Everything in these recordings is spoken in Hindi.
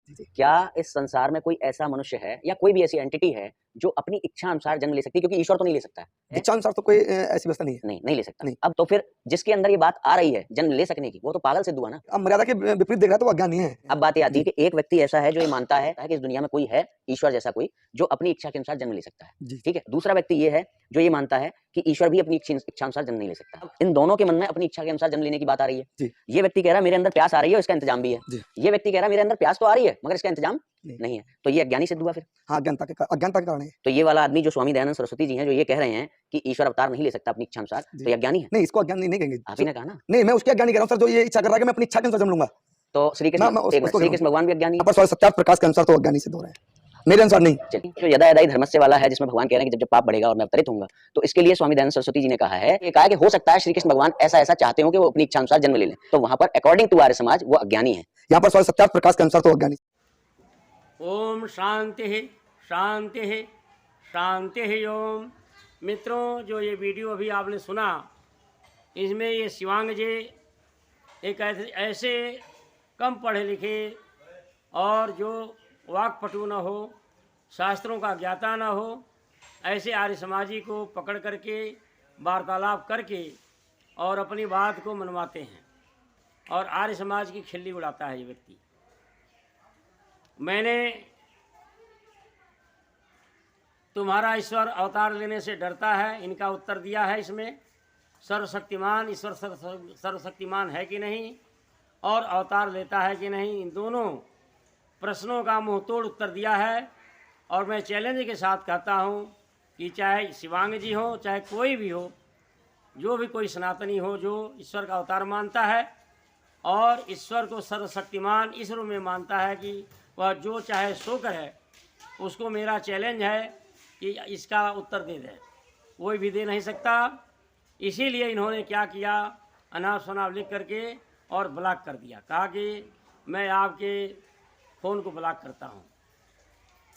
क्या इस संसार में कोई ऐसा मनुष्य है या कोई भी ऐसी एंटिटी है जो अपनी इच्छा अनुसार जन्म ले सकती है? क्योंकि ईश्वर तो नहीं ले सकता है। इच्छा अनुसार तो कोई ऐसी व्यवस्था नहीं है। नहीं ले सकता। नहीं। अब तो फिर जिसके अंदर ये बात आ रही है जन्म ले सकने की, वो तो पागल सिद्ध हुआ ना। अब मर्यादा के विपरीत देख रहा है तो वो अज्ञानी है। अब बात ये आती है कि एक व्यक्ति ऐसा है जो ये मानता है कि इस दुनिया में कोई है, ईश्वर जैसा कोई, जो अपनी इच्छा के अनुसार जन्म ले सकता है। ठीक है? दूसरा व्यक्ति ये है जो ये मानता है कि ईश्वर भी अपनी इच्छा अनुसार जन्म नहीं ले सकता। अब इन दोनों के मन में अपनी इच्छा के अनुसार जन्म लेने की बात आ रही है। ये व्यक्ति कह रहा है मेरे अंदर प्यास आ रही है और इसका इंतजाम भी है। ये व्यक्ति कह रहा है मेरे अंदर प्यास तो आ रही है मगर इसका इंतजाम नहीं है। तो ये अज्ञानी सिद्ध हुआ फिर। हाँ, अज्ञानता के कारण है। तो ये वाला आदमी जो स्वामी दयानंद सरस्वती जी हैं, जो ये कह रहे हैं कि ईश्वर अवतार नहीं ले सकता अपनी इच्छा अनुसार, तो ये अज्ञानी है। नहीं, इसको अज्ञानी नहीं कहेंगे। आप ही ने कहा ना। नहीं, मैं उसके अज्ञानी कह रहा हूं सर, जो ये इच्छा कर रहा है कि मैं अपनी इच्छा के अनुसार जन्म लूंगा। तो श्री कृष्ण भगवान भी अज्ञानी है। पर सत्यार्थ प्रकाश के अनुसार तो अज्ञानी सिद्ध हो रहे हैं, मेरे अनुसार नहीं। चलिए, जो यदा यदा धर्मस्य वाला है, जिसमें भगवान कह रहे हैं कि जब जब पाप बढ़ेगा और मैं अवतरित होऊंगा, तो इसके लिए स्वामी दयानंद सरस्वती जी ने कहा है कि हो सकता है श्री कृष्ण भगवान ऐसा ऐसा चाहते हो कि वो अपनी इच्छा अनुसार जन्म ले लें, तो वहां पर अकॉर्डिंग टू आर्य समाज वो अज्ञानी है। यहाँ पर सत्यार्थ प्रकाश के अनुसार तो अज्ञानी। ओम शांति शांति शांति ओम। मित्रों, जो ये वीडियो अभी आपने सुना, इसमें ये शिवांग जी एक ऐसे कम पढ़े लिखे और जो वाक्पटु न हो, शास्त्रों का ज्ञाता न हो, ऐसे आर्य समाजी को पकड़ करके वार्तालाप करके और अपनी बात को मनवाते हैं और आर्य समाज की खिल्ली उड़ाता है ये व्यक्ति। मैंने तुम्हारा ईश्वर अवतार लेने से डरता है, इनका उत्तर दिया है इसमें। सर्वशक्तिमान ईश्वर सर्वशक्तिमान है कि नहीं और अवतार लेता है कि नहीं, इन दोनों प्रश्नों का मुंहतोड़ उत्तर दिया है। और मैं चैलेंज के साथ कहता हूं कि चाहे शिवांग जी हो, चाहे कोई भी हो, जो भी कोई सनातनी हो जो ईश्वर का अवतार मानता है और ईश्वर को सर्वशक्तिमान इस रूप में मानता है कि वह जो चाहे सो करे, उसको मेरा चैलेंज है कि इसका उत्तर दे दे। कोई भी दे नहीं सकता। इसीलिए इन्होंने क्या किया, अनाप शनाप लिख करके और ब्लॉक कर दिया। कहा कि मैं आपके फ़ोन को ब्लॉक करता हूं,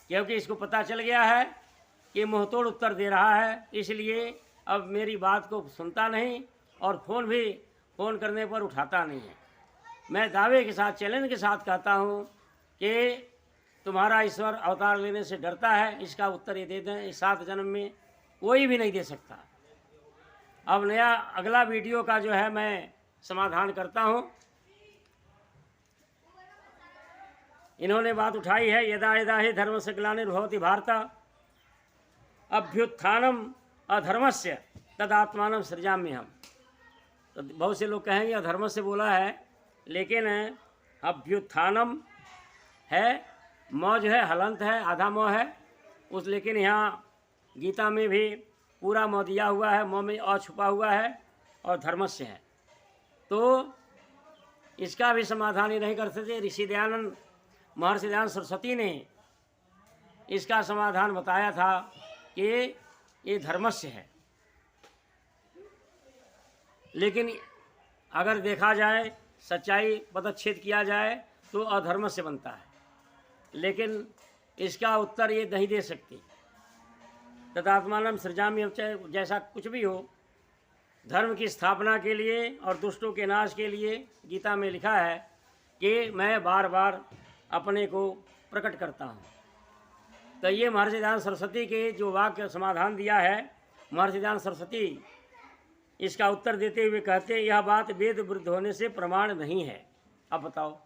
क्योंकि इसको पता चल गया है कि मुंहतोड़ उत्तर दे रहा है, इसलिए अब मेरी बात को सुनता नहीं और फ़ोन करने पर उठाता नहीं है। मैं दावे के साथ, चैलेंज के साथ कहता हूं कि तुम्हारा ईश्वर अवतार लेने से डरता है, इसका उत्तर ये दे दें। इस 7 जन्म में कोई भी नहीं दे सकता। अब नया अगला वीडियो का जो है मैं समाधान करता हूं। इन्होंने बात उठाई है, यदा यदा ही धर्म से ग्लानिर्भवति भारत अभ्युत्थानम अधर्मस्य तदात्मानं सृजाम्यहम्। तो बहुत से लोग कहेंगे अधर्म से बोला है, लेकिन अभ्युत्थानम है, मौ जो है हलंत है, आधा मौ है उस, लेकिन यहाँ गीता में भी पूरा मौ दिया हुआ है, मौ में अ छुपा हुआ है और धर्मस्य है। तो इसका भी समाधान ही नहीं कर सकते। ऋषि दयानंद, महर्षि दयानंद सरस्वती ने इसका समाधान बताया था कि ये धर्मस्य है। लेकिन अगर देखा जाए, सच्चाई पदच्छेद किया जाए तो अधर्म से बनता है, लेकिन इसका उत्तर ये नहीं दे सकती। तदात्मानं सृजाम्यहम्, चाहे जैसा कुछ भी हो, धर्म की स्थापना के लिए और दुष्टों के नाश के लिए गीता में लिखा है कि मैं बार बार अपने को प्रकट करता हूँ। तो ये महर्षि दयानंद सरस्वती के जो वाक्य समाधान दिया है, महर्षि दयानंद सरस्वती इसका उत्तर देते हुए कहते हैं यह बात वेद विरुद्ध होने से प्रमाण नहीं है। अब बताओ,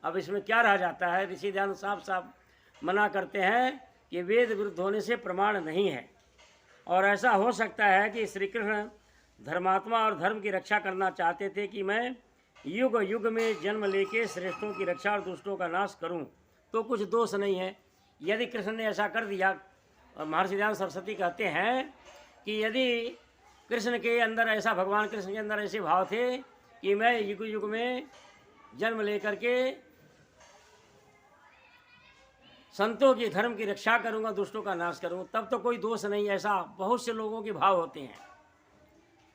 अब इसमें क्या रह जाता है? ऋषि दयानंद साफ मना करते हैं कि वेद विरुद्ध होने से प्रमाण नहीं है। और ऐसा हो सकता है कि श्री कृष्ण धर्मात्मा और धर्म की रक्षा करना चाहते थे कि मैं युग युग में जन्म लेके श्रेष्ठों की रक्षा और दुष्टों का नाश करूं, तो कुछ दोष नहीं है। यदि कृष्ण ने ऐसा कर दिया, महर्षि दयानंद सरस्वती कहते हैं कि यदि कृष्ण के अंदर ऐसा, भगवान कृष्ण के अंदर ऐसे भाव थे कि मैं युग युग में जन्म लेकर के संतों की धर्म की रक्षा करूंगा, दुष्टों का नाश करूंगा, तब तो कोई दोष नहीं। ऐसा बहुत से लोगों के भाव होते हैं,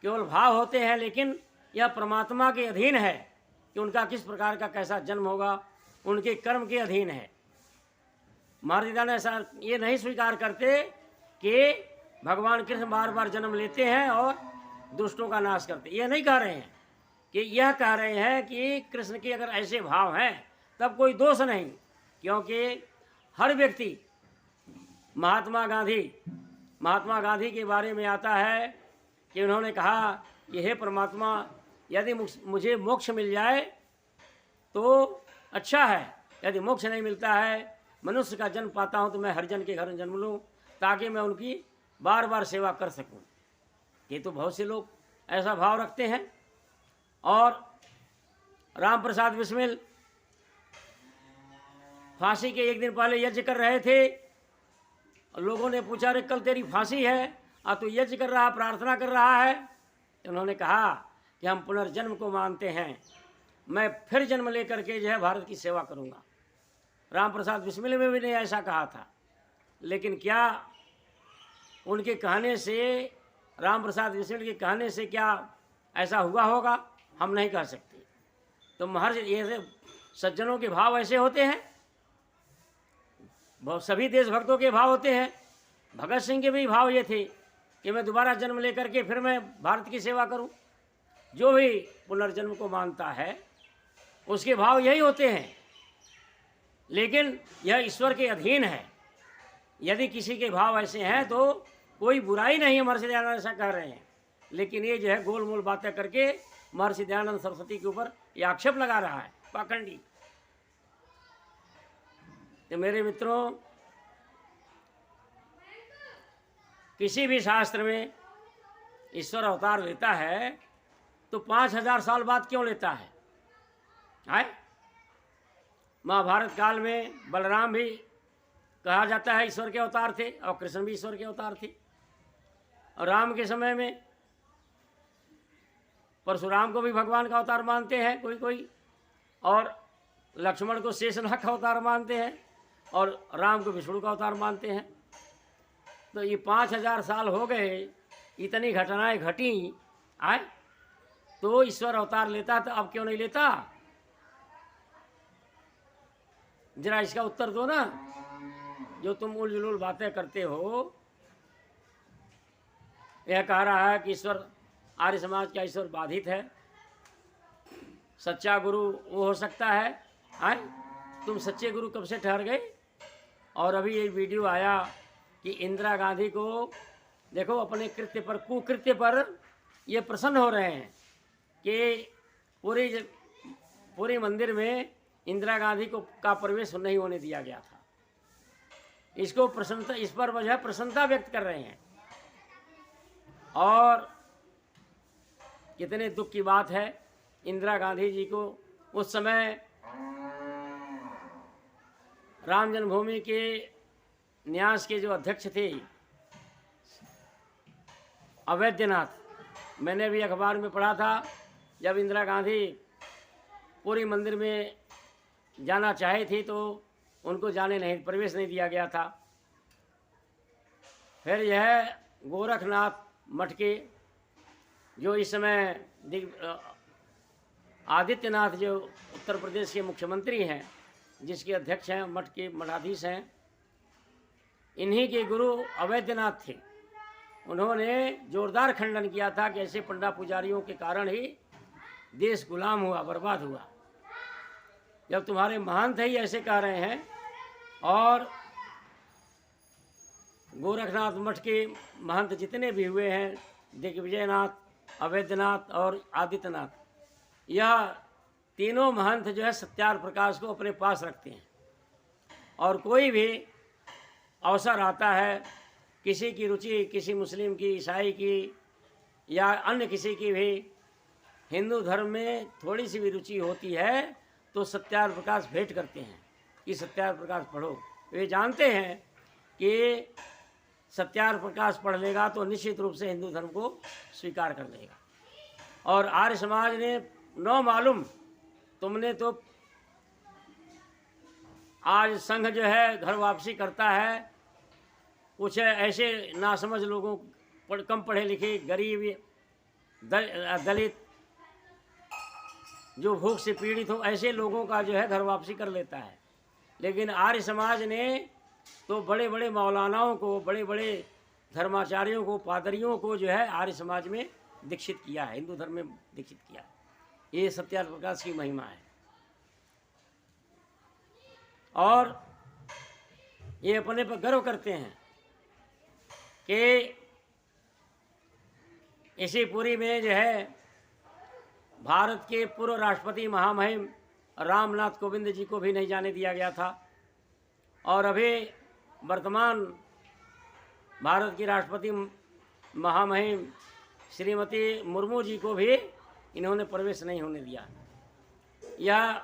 केवल भाव होते हैं, लेकिन यह परमात्मा के अधीन है कि उनका किस प्रकार का कैसा जन्म होगा, उनके कर्म के अधीन है। महर्षि दयानंद ऐसा ये नहीं स्वीकार करते कि भगवान कृष्ण बार बार जन्म लेते हैं और दुष्टों का नाश करते। ये नहीं कह रहे हैं, कि यह कह रहे हैं कि कृष्ण के अगर ऐसे भाव हैं तब कोई दोष नहीं, क्योंकि हर व्यक्ति महात्मा गांधी के बारे में आता है कि उन्होंने कहा कि हे परमात्मा, यदि मुझे मोक्ष मिल जाए तो अच्छा है, यदि मोक्ष नहीं मिलता है, मनुष्य का जन्म पाता हूँ तो मैं हरिजन के घर जन्म लूँ ताकि मैं उनकी बार बार सेवा कर सकूँ। ये तो बहुत से लोग ऐसा भाव रखते हैं। और राम प्रसाद बिस्मिल फांसी के एक दिन पहले यज्ञ कर रहे थे। लोगों ने पूछा, अरे कल तेरी फांसी है और तू यज्ञ कर रहा, प्रार्थना कर रहा है? उन्होंने कहा कि हम पुनर्जन्म को मानते हैं, मैं फिर जन्म लेकर के जो है भारत की सेवा करूंगा। राम प्रसाद बिस्मिल में भी ने ऐसा कहा था, लेकिन क्या उनके कहने से, राम प्रसाद बिस्मिल के कहने से क्या ऐसा हुआ होगा? हम नहीं कह सकते। तो महर्ष ये सज्जनों के भाव ऐसे होते हैं, बहुत सभी देशभक्तों के भाव होते हैं। भगत सिंह के भी भाव ये थे कि मैं दोबारा जन्म लेकर के फिर मैं भारत की सेवा करूं। जो भी पुनर्जन्म को मानता है उसके भाव यही होते हैं, लेकिन यह ईश्वर के अधीन है। यदि किसी के भाव ऐसे हैं तो कोई बुराई नहीं है, महर्षि दयानंद ऐसा कह रहे हैं। लेकिन ये जो है गोल मोल बातें करके महर्षि दयानंद सरस्वती के ऊपर ये आक्षेप लगा रहा है, पाखंडी। तो मेरे मित्रों, किसी भी शास्त्र में ईश्वर अवतार लेता है तो 5000 साल बाद क्यों लेता है? महाभारत काल में बलराम भी कहा जाता है ईश्वर के अवतार थे और कृष्ण भी ईश्वर के अवतार थे। और राम के समय में परशुराम को भी भगवान का अवतार मानते हैं कोई, और लक्ष्मण को शेषनाग का अवतार मानते हैं, और राम को विष्णु का अवतार मानते हैं। तो ये 5000 साल हो गए, इतनी घटनाएं घटी तो ईश्वर अवतार लेता तो अब क्यों नहीं लेता? जरा इसका उत्तर दो ना। जो तुम उलझुल बातें करते हो, यह कह रहा है कि ईश्वर, आर्य समाज का ईश्वर बाधित है, सच्चा गुरु वो हो सकता है। तुम सच्चे गुरु कब से ठहर गए? और अभी ये वीडियो आया कि इंदिरा गांधी को देखो अपने कृत्य पर, कुकृत्य पर ये प्रसन्न हो रहे हैं कि पूरे मंदिर में इंदिरा गांधी को का प्रवेश नहीं होने दिया गया था। इसको प्रसन्नता, इस पर वजह प्रसन्नता व्यक्त कर रहे हैं। और कितने दुख की बात है, इंदिरा गांधी जी को उस समय राम जन्मभूमि के न्यास के जो अध्यक्ष थे अवैधनाथ, मैंने भी अखबार में पढ़ा था, जब इंदिरा गांधी पूरी मंदिर में जाना चाहे थी तो उनको जाने नहीं, प्रवेश नहीं दिया गया था। फिर यह गोरखनाथ मठ के जो इस समय आदित्यनाथ जो उत्तर प्रदेश के मुख्यमंत्री हैं, जिसके अध्यक्ष हैं, मठ के मठाधीश हैं, इन्हीं के गुरु अवैधनाथ थे। उन्होंने जोरदार खंडन किया था कि ऐसे पंडा पुजारियों के कारण ही देश गुलाम हुआ, बर्बाद हुआ। जब तुम्हारे महंत ही ऐसे कह रहे हैं, और गोरखनाथ मठ के महंत जितने भी हुए हैं, दिग्विजयनाथ, अवैधनाथ और आदित्यनाथ, यह तीनों महंत जो है सत्यार प्रकाश को अपने पास रखते हैं। और कोई भी अवसर आता है, किसी की रुचि, किसी मुस्लिम की, ईसाई की या अन्य किसी की भी हिंदू धर्म में थोड़ी सी भी रुचि होती है तो सत्यार प्रकाश भेंट करते हैं कि सत्यार प्रकाश पढ़ो। वे जानते हैं कि सत्यार प्रकाश पढ़ लेगा तो निश्चित रूप से हिंदू धर्म को स्वीकार कर लेगा। और आर्य समाज ने न मालूम, तुमने तो आज संघ जो है घर वापसी करता है, कुछ ऐसे नासमझ लोगों, कम पढ़े लिखे, गरीब, दलित, जो भूख से पीड़ित हो, ऐसे लोगों का जो है घर वापसी कर लेता है। लेकिन आर्य समाज ने तो बड़े बड़े मौलानाओं को, बड़े बड़े धर्माचार्यों को, पादरियों को जो है आर्य समाज में दीक्षित किया है, हिंदू धर्म में दीक्षित किया। ये सत्यार प्रकाश की महिमा है। और ये अपने पर गर्व करते हैं कि इसी पुरी में जो है भारत के पूर्व राष्ट्रपति महामहिम रामनाथ कोविंद जी को भी नहीं जाने दिया गया था, और अभी वर्तमान भारत की राष्ट्रपति महामहिम श्रीमती मुर्मू जी को भी इन्होंने प्रवेश नहीं होने दिया। यह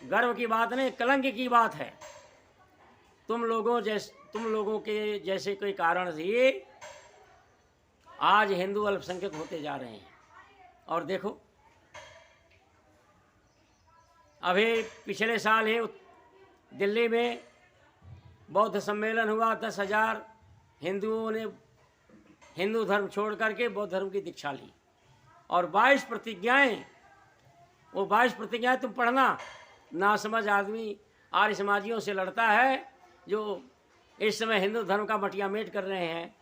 गर्व की बात नहीं, कलंक की बात है। तुम लोगों के जैसे कोई कारण से आज हिंदू अल्पसंख्यक होते जा रहे हैं। और देखो अभी पिछले साल ही दिल्ली में बौद्ध सम्मेलन हुआ, 10,000 हिंदुओं ने हिंदू धर्म छोड़ करके बौद्ध धर्म की दीक्षा ली, और 22 प्रतिज्ञाएं, वो 22 प्रतिज्ञाएं तुम पढ़ना। नासमझ आदमी आर्य समाजियों से लड़ता है जो इस समय हिंदू धर्म का मटियामेट कर रहे हैं,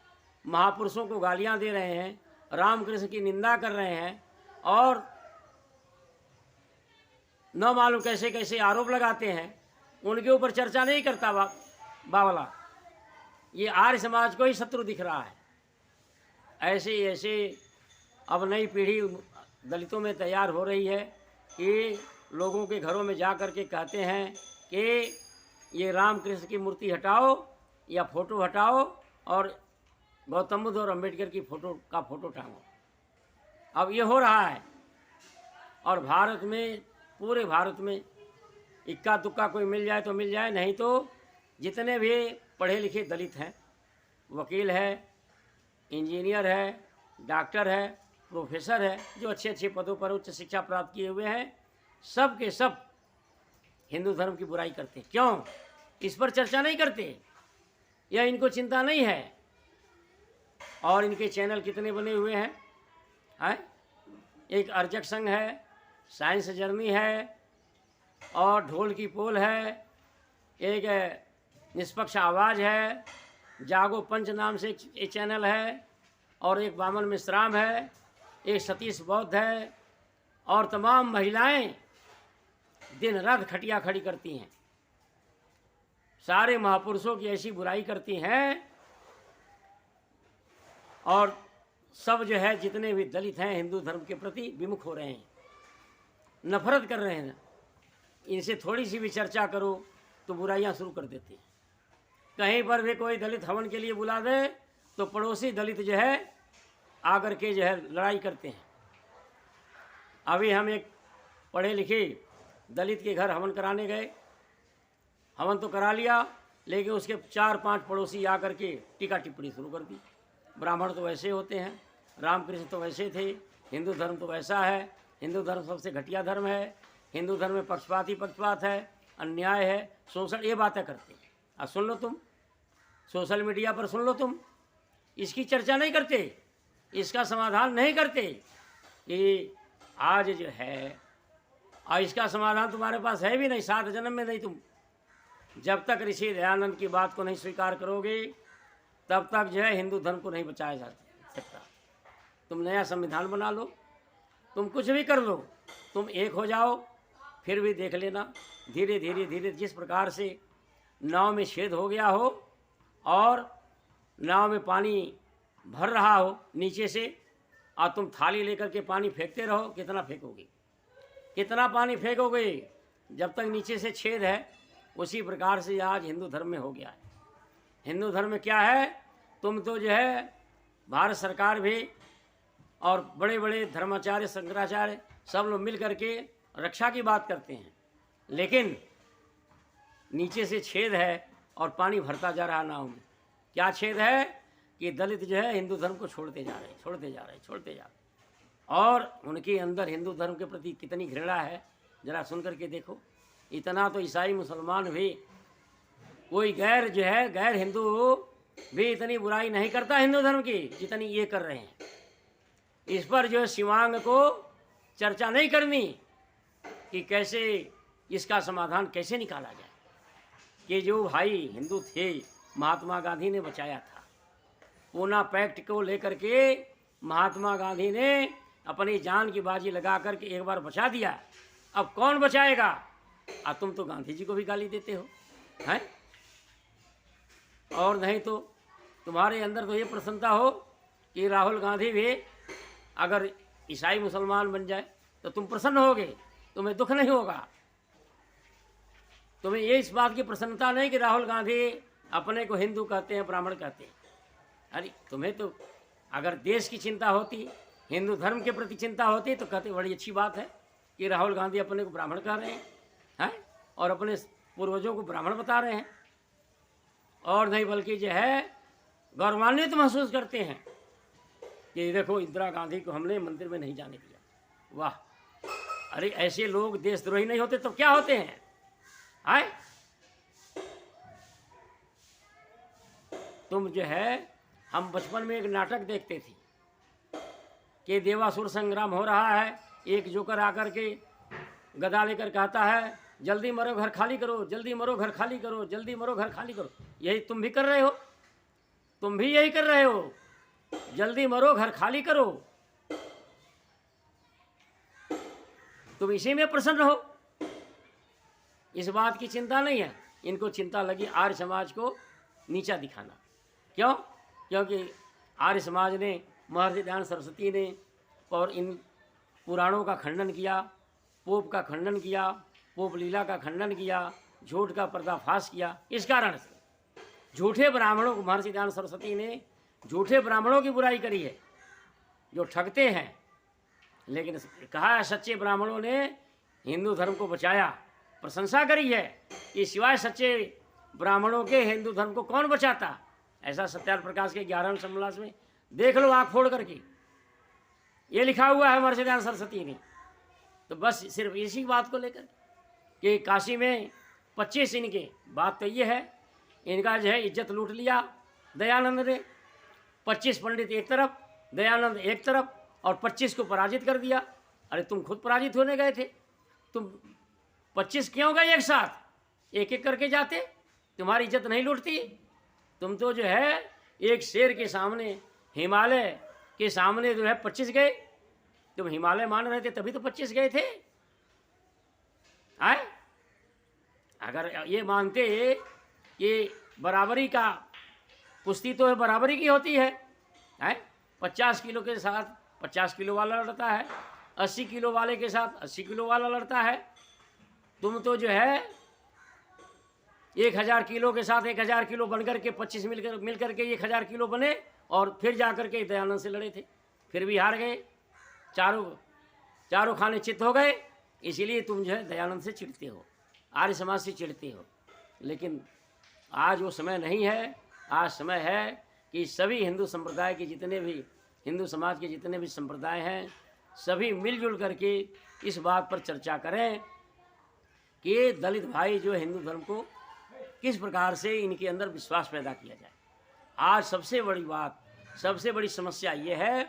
महापुरुषों को गालियां दे रहे हैं, रामकृष्ण की निंदा कर रहे हैं, और न मालूम कैसे कैसे आरोप लगाते हैं। उनके ऊपर चर्चा नहीं करता बावला। ये आर्य समाज को ही शत्रु दिख रहा है। ऐसे अब नई पीढ़ी दलितों में तैयार हो रही है कि लोगों के घरों में जा कर के कहते हैं कि ये रामकृष्ण की मूर्ति हटाओ या फ़ोटो हटाओ और गौतम बुद्ध और अम्बेडकर की फ़ोटो टांगो। अब ये हो रहा है, और भारत में, पूरे भारत में इक्का दुक्का कोई मिल जाए तो मिल जाए, नहीं तो जितने भी पढ़े लिखे दलित हैं, वकील है, इंजीनियर है, डॉक्टर है, प्रोफेसर है, जो अच्छे अच्छे पदों पर उच्च शिक्षा प्राप्त किए हुए हैं, सब के सब हिंदू धर्म की बुराई करते। क्यों? इस पर चर्चा नहीं करते, या इनको चिंता नहीं है। और इनके चैनल कितने बने हुए हैं? एक अर्जक संघ है, साइंस जर्नी है, और ढोल की पोल है, एक निष्पक्ष आवाज़ है, जागो पंच नाम से एक चैनल है, और एक वामन मिश्राम है, एक सतीश बौद्ध है, और तमाम महिलाएं दिन रात खटिया खड़ी करती हैं, सारे महापुरुषों की ऐसी बुराई करती हैं। और सब जो है जितने भी दलित हैं हिंदू धर्म के प्रति विमुख हो रहे हैं, नफरत कर रहे हैं। इनसे थोड़ी सी भी चर्चा करो तो बुराइयां शुरू कर देती हैं। कहीं पर भी कोई दलित हवन के लिए बुला दे तो पड़ोसी दलित जो है आकर के जो है लड़ाई करते हैं। अभी हम एक पढ़े लिखे दलित के घर हवन कराने गए, हवन तो करा लिया, लेकिन उसके 4-5 पड़ोसी आकर के टीका टिप्पणी शुरू कर दी। ब्राह्मण तो वैसे होते हैं, रामकृष्ण तो वैसे थे, हिंदू धर्म तो वैसा है, हिंदू धर्म सबसे घटिया धर्म है, हिंदू धर्म में पक्षपात है, अन्याय है, शोषण, ये बातें करते हैं। अब सुन लो तुम, सोशल मीडिया पर सुन लो तुम, इसकी चर्चा नहीं करते, इसका समाधान नहीं करते कि आज जो है, और इसका समाधान तुम्हारे पास है भी नहीं, 7 जन्म में नहीं। तुम जब तक ऋषि दयानंद की बात को नहीं स्वीकार करोगे तब तक जो है हिंदू धर्म को नहीं बचाया जा सकता। तुम नया संविधान बना लो, तुम कुछ भी कर लो, तुम एक हो जाओ, फिर भी देख लेना धीरे धीरे धीरे जिस प्रकार से नाव में छेद हो गया हो और नाव में पानी भर रहा हो नीचे से, और तुम थाली लेकर के पानी फेंकते रहो, कितना फेंकोगे, कितना पानी फेंकोगे जब तक नीचे से छेद है। उसी प्रकार से आज हिंदू धर्म में हो गया है। हिंदू धर्म में क्या है, तुम तो जो है भारत सरकार भी और बड़े बड़े धर्माचार्य शंकराचार्य सब लोग मिल करके रक्षा की बात करते हैं, लेकिन नीचे से छेद है और पानी भरता जा रहा नाव में। क्या छेद है कि दलित जो है हिंदू धर्म को छोड़ते जा रहे हैं और उनके अंदर हिंदू धर्म के प्रति कितनी घृणा है ज़रा सुन करके देखो। इतना तो ईसाई मुसलमान भी, कोई गैर जो है गैर हिंदू भी इतनी बुराई नहीं करता हिंदू धर्म की जितनी ये कर रहे हैं। इस पर जो है शिवांग को चर्चा नहीं करनी कि कैसे इसका समाधान कैसे निकाला जाए। कि जो भाई हिंदू थे महात्मा गांधी ने बचाया था, पूना पैक्ट को लेकर के महात्मा गांधी ने अपनी जान की बाजी लगा करके एक बार बचा दिया। अब कौन बचाएगा? तुम तो गांधी जी को भी गाली देते हो, हैं? और नहीं तो तुम्हारे अंदर तो ये प्रसन्नता हो कि राहुल गांधी भी अगर ईसाई मुसलमान बन जाए तो तुम प्रसन्न होगे, तुम्हें दुख नहीं होगा। तुम्हें ये इस बात की प्रसन्नता नहीं कि राहुल गांधी अपने को हिंदू कहते हैं, ब्राह्मण कहते हैं। अरे तुम्हें तो अगर देश की चिंता होती, हिंदू धर्म के प्रति चिंता होती तो कहते बड़ी अच्छी बात है कि राहुल गांधी अपने को ब्राह्मण कह रहे हैं और अपने पूर्वजों को ब्राह्मण बता रहे हैं। और नहीं बल्कि जो है गौरवान्वित महसूस करते हैं कि देखो इंदिरा गांधी को हमने मंदिर में नहीं जाने दिया। वाह! अरे ऐसे लोग देशद्रोही नहीं होते तो क्या होते हैं? आए तुम जो है, हम बचपन में एक नाटक देखते थे कि देवासुर संग्राम हो रहा है, एक जोकर आकर के गदा लेकर कहता है जल्दी मरो घर खाली करो, जल्दी मरो घर खाली करो, जल्दी मरो घर खाली करो। यही तुम भी कर रहे हो, तुम भी यही कर रहे हो, जल्दी मरो घर खाली करो। तुम इसी में प्रसन्न हो, इस बात की चिंता नहीं है। इनको चिंता लगी आर्य समाज को नीचा दिखाना। क्यों? क्योंकि आर्य समाज ने, महर्षि दयानंद सरस्वती ने और इन पुराणों का खंडन किया, पोप का खंडन किया, पोप लीला का खंडन किया, झूठ का पर्दाफाश किया। इस कारण से झूठे ब्राह्मणों को, महर्षि दयानंद सरस्वती ने झूठे ब्राह्मणों की बुराई करी है जो ठगते हैं। लेकिन कहा है सच्चे ब्राह्मणों ने हिंदू धर्म को बचाया, प्रशंसा करी है कि सिवाय सच्चे ब्राह्मणों के हिंदू धर्म को कौन बचाता। ऐसा सत्यार्थ प्रकाश के 11वें समोल्लास में देख लो आँख फोड़ करके, ये लिखा हुआ है महर्षि दयानंद सरस्वती ने। तो बस सिर्फ इसी बात को लेकर कि काशी में 25 इनके, बात तो ये है इनका जो है इज्जत लूट लिया दयानंद ने। 25 पंडित एक तरफ, दयानंद एक तरफ, और 25 को पराजित कर दिया। अरे तुम खुद पराजित होने गए थे, तुम 25 क्यों गए एक साथ? एक एक करके जाते, तुम्हारी इज्जत नहीं लूटती। तुम तो जो है एक शेर के सामने, हिमालय के सामने जो है 25 गए। तुम हिमालय मान रहे थे तभी तो 25 गए थे। आए अगर ये मानते कि बराबरी का कुश्ती तो है, बराबरी की होती है, 50 किलो के साथ 50 किलो वाला लड़ता है, 80 किलो वाले के साथ 80 किलो वाला लड़ता है। तुम तो जो है 1000 किलो के साथ 1000 किलो बनकर के 25 मिलकर के 1000 किलो बने और फिर जाकर के दयानंद से लड़े थे, फिर भी हार गए। चारों खाने चित्त हो गए। इसीलिए तुम जो है दयानंद से चिढ़ते हो, आर्य समाज से चिढ़ते हो। लेकिन आज वो समय नहीं है। आज समय है कि सभी हिंदू संप्रदाय के जितने भी, हिंदू समाज के जितने भी संप्रदाय हैं, सभी मिलजुल करके इस बात पर चर्चा करें कि दलित भाई जो हिंदू धर्म को किस प्रकार से इनके अंदर विश्वास पैदा किया जाए। आज सबसे बड़ी बात, सबसे बड़ी समस्या ये है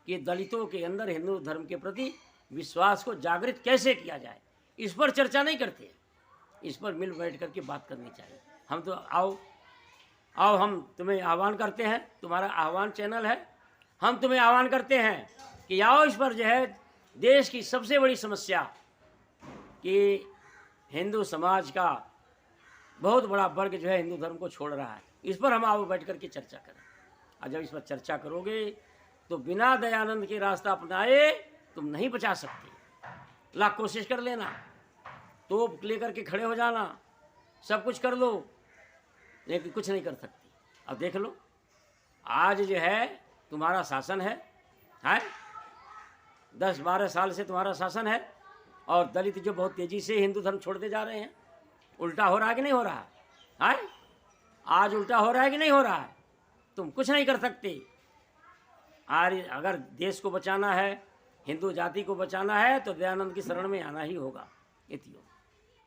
कि दलितों के अंदर हिंदू धर्म के प्रति विश्वास को जागृत कैसे किया जाए, इस पर चर्चा नहीं करते। इस पर मिल बैठ करके बात करनी चाहिए। हम तो आओ हम तुम्हें आह्वान करते हैं, तुम्हारा आह्वान चैनल है, हम तुम्हें आह्वान करते हैं कि आओ इस पर जो है देश की सबसे बड़ी समस्या कि हिंदू समाज का बहुत बड़ा वर्ग जो है हिंदू धर्म को छोड़ रहा है, इस पर हम आओ बैठ करके चर्चा करें। और जब इस पर चर्चा करोगे तो बिना दयानंद के रास्ता अपनाए तुम नहीं बचा सकते। लाख कोशिश कर लेना, तोप लेकर के खड़े हो जाना, सब कुछ कर लो, लेकिन कुछ नहीं कर सकती। अब देख लो आज जो है तुम्हारा शासन है 10-12 साल से तुम्हारा शासन है, और दलित जो बहुत तेजी से हिंदू धर्म छोड़ते जा रहे हैं। उल्टा हो रहा है कि नहीं हो रहा है? आज उल्टा हो रहा है कि नहीं हो रहा है? तुम कुछ नहीं कर सकते। आज अगर देश को बचाना है, हिंदू जाति को बचाना है, तो दयानंद की शरण में आना ही होगा। इतियो।